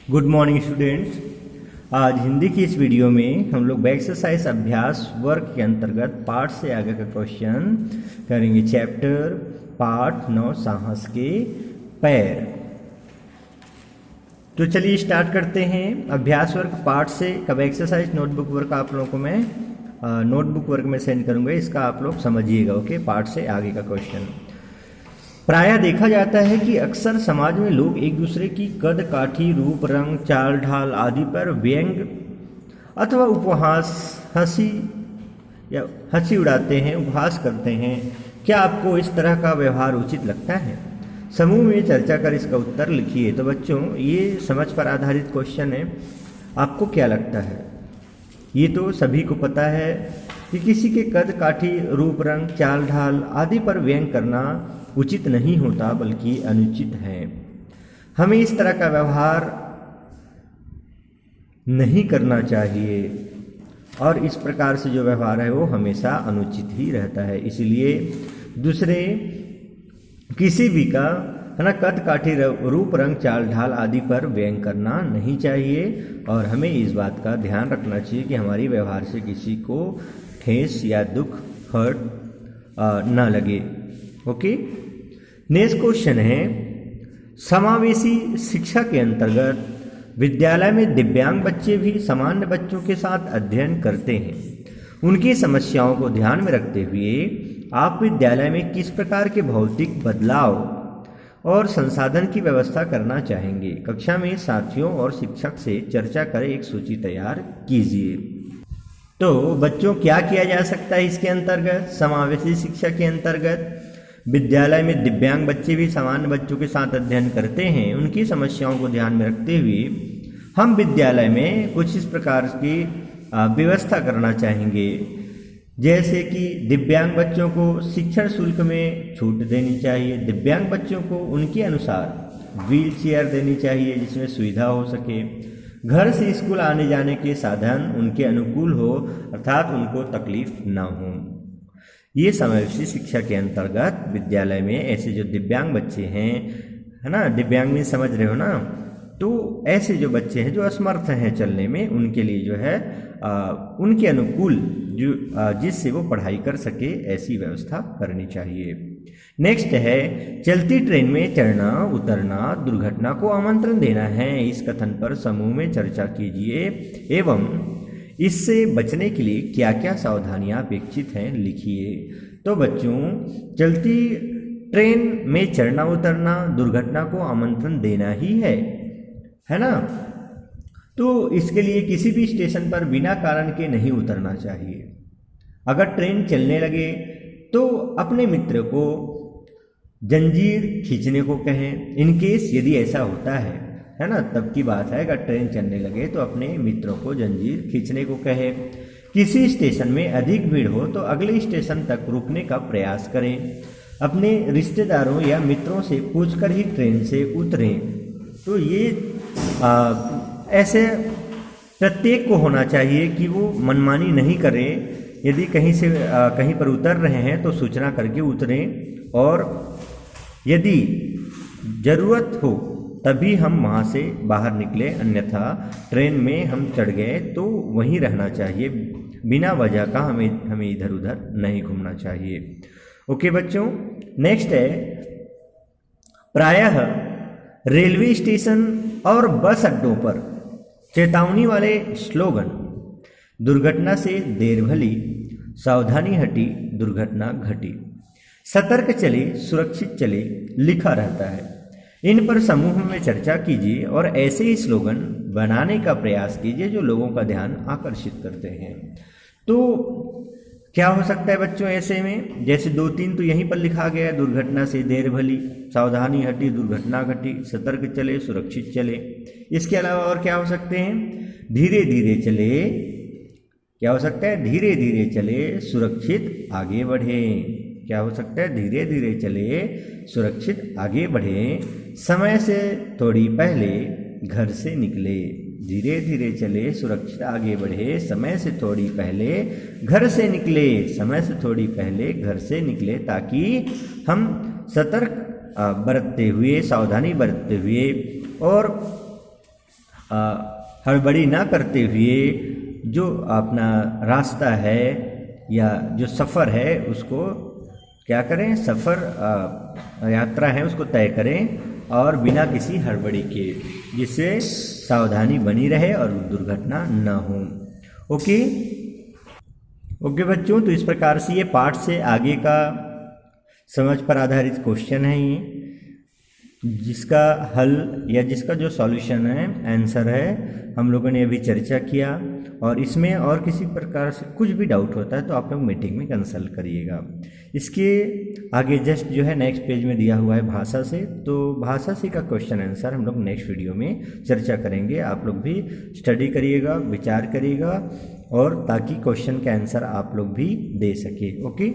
Good morning students. आज हिंदी की इस वीडियो में हम लोग एक्सरसाइज अभ्यास वर्ग के अंतर्गत पाठ से आगे का क्वेश्चन करेंगे। चैप्टर पाठ 9 साहस के पैर। तो चलिए स्टार्ट करते हैं। अभ्यास वर्ग पाठ से कब एक्सरसाइज नोटबुक वर्क आप लोगों को मैं नोटबुक वर्क में सेंड करूंगा, इसका आप लोग समझिएगा। ओके, पाठ से आगे का क्वेश्चन। प्रायः देखा जाता है कि अक्सर समाज में लोग एक दूसरे की कद काठी, रूप रंग, चाल ढाल आदि पर व्यंग अथवा उपहास हंसी उड़ाते हैं, उपहास करते हैं। क्या आपको इस तरह का व्यवहार उचित लगता है? समूह में चर्चा कर इसका उत्तर लिखिए। तो बच्चों, ये समझ पर आधारित क्वेश्चन है। आपको क्या लगता है? ये तो सभी को पता है कि किसी के कद काठी, रूप रंग, चाल ढाल आदि पर व्यंग करना उचित नहीं होता, बल्कि अनुचित है। हमें इस तरह का व्यवहार नहीं करना चाहिए और इस प्रकार से जो व्यवहार है वो हमेशा अनुचित ही रहता है। इसलिए दूसरे किसी भी का कद काठी, रूप रंग, चाल ढाल आदि पर व्यंग करना नहीं चाहिए और हमें इस बात का ध्यान रखना चाहिए कि हमारी व्यवहार से किसी को ठेस या दुख, हर्ट ना लगे। ओके, नेक्स्ट क्वेश्चन है, समावेशी शिक्षा के अंतर्गत विद्यालय में दिव्यांग बच्चे भी सामान्य बच्चों के साथ अध्ययन करते हैं। उनकी समस्याओं को ध्यान में रखते हुए आप विद्यालय में किस प्रकार के भौतिक बदलाव और संसाधन की व्यवस्था करना चाहेंगे? कक्षा में साथियों और शिक्षक से चर्चा कर एक सूची तैयार कीजिए। तो बच्चों, क्या किया जा सकता है इसके अंतर्गत? समावेशी शिक्षा के अंतर्गत विद्यालय में दिव्यांग बच्चे भी सामान्य बच्चों के साथ अध्ययन करते हैं। उनकी समस्याओं को ध्यान में रखते हुए हम विद्यालय में कुछ इस प्रकार की व्यवस्था करना चाहेंगे, जैसे कि दिव्यांग बच्चों को शिक्षण शुल्क में छूट देनी चाहिए। दिव्यांग बच्चों को उनके अनुसार व्हील चेयर देनी चाहिए जिसमें सुविधा हो सके। घर से स्कूल आने जाने के साधन उनके अनुकूल हो, अर्थात उनको तकलीफ ना हो। ये समावेशी शिक्षा के अंतर्गत विद्यालय में ऐसे जो दिव्यांग बच्चे हैं, है ना, दिव्यांग में समझ रहे हो ना, तो ऐसे जो बच्चे हैं जो असमर्थ हैं चलने में, उनके लिए जो है उनके अनुकूल जो जिससे वो पढ़ाई कर सके, ऐसी व्यवस्था करनी चाहिए। नेक्स्ट है, चलती ट्रेन में चढ़ना उतरना दुर्घटना को आमंत्रण देना है। इस कथन पर समूह में चर्चा कीजिए एवं इससे बचने के लिए क्या क्या सावधानियां अपेक्षित हैं, लिखिए। तो बच्चों, चलती ट्रेन में चढ़ना उतरना दुर्घटना को आमंत्रण देना ही है ना। तो इसके लिए किसी भी स्टेशन पर बिना कारण के नहीं उतरना चाहिए। अगर ट्रेन चलने लगे तो अपने मित्र को जंजीर खींचने को कहें। इनकेस यदि ऐसा होता है ना, तब की बात है। अगर ट्रेन चलने लगे तो अपने मित्रों को जंजीर खींचने को कहे। किसी स्टेशन में अधिक भीड़ हो तो अगले स्टेशन तक रुकने का प्रयास करें। अपने रिश्तेदारों या मित्रों से पूछकर ही ट्रेन से उतरें। तो ये ऐसे प्रत्येक को होना चाहिए कि वो मनमानी नहीं करे। यदि कहीं पर उतर रहे हैं तो सूचना करके उतरें और यदि ज़रूरत हो तभी हम वहाँ से बाहर निकले, अन्यथा ट्रेन में हम चढ़ गए तो वहीं रहना चाहिए। बिना वजह का हमें इधर उधर नहीं घूमना चाहिए। ओके बच्चों, नेक्स्ट है, प्रायः रेलवे स्टेशन और बस अड्डों पर चेतावनी वाले स्लोगन, दुर्घटना से देर भली, सावधानी हटी दुर्घटना घटी, सतर्क चले सुरक्षित चले लिखा रहता है। इन पर समूह में चर्चा कीजिए और ऐसे ही स्लोगन बनाने का प्रयास कीजिए जो लोगों का ध्यान आकर्षित करते हैं। तो क्या हो सकता है बच्चों ऐसे में? जैसे 2-3 तो यहीं पर लिखा गया है, दुर्घटना से देर भली, सावधानी हटी दुर्घटना घटी, सतर्क चले सुरक्षित चले। इसके अलावा और क्या हो सकते हैं? धीरे धीरे चले, क्या हो सकता है? धीरे धीरे चले सुरक्षित आगे बढ़े। क्या हो सकता है? धीरे धीरे चले सुरक्षित आगे बढ़े। समय से थोड़ी पहले घर से निकले। धीरे धीरे चले सुरक्षित आगे बढ़े, समय से थोड़ी पहले घर से निकले। समय से थोड़ी पहले घर से निकले ताकि हम सतर्क बरतते हुए, सावधानी बरतते हुए और हड़बड़ी ना करते हुए जो अपना रास्ता है या जो सफ़र है उसको क्या करें, सफ़र यात्रा है उसको तय करें और बिना किसी हड़बड़ी के, जिससे सावधानी बनी रहे और दुर्घटना न हो। ओके ओके बच्चों, तो इस प्रकार से ये पाठ से आगे का समझ पर आधारित क्वेश्चन है ये, जिसका हल या जिसका जो सॉल्यूशन है, आंसर है, हम लोगों ने अभी चर्चा किया। और इसमें और किसी प्रकार से कुछ भी डाउट होता है तो आप लोग मीटिंग में कंसल्ट करिएगा। इसके आगे जस्ट जो है नेक्स्ट पेज में दिया हुआ है भाषा से, तो भाषा से का क्वेश्चन आंसर हम लोग नेक्स्ट वीडियो में चर्चा करेंगे। आप लोग भी स्टडी करिएगा, विचार करिएगा, और ताकि क्वेश्चन के आंसर आप लोग भी दे सके। ओके।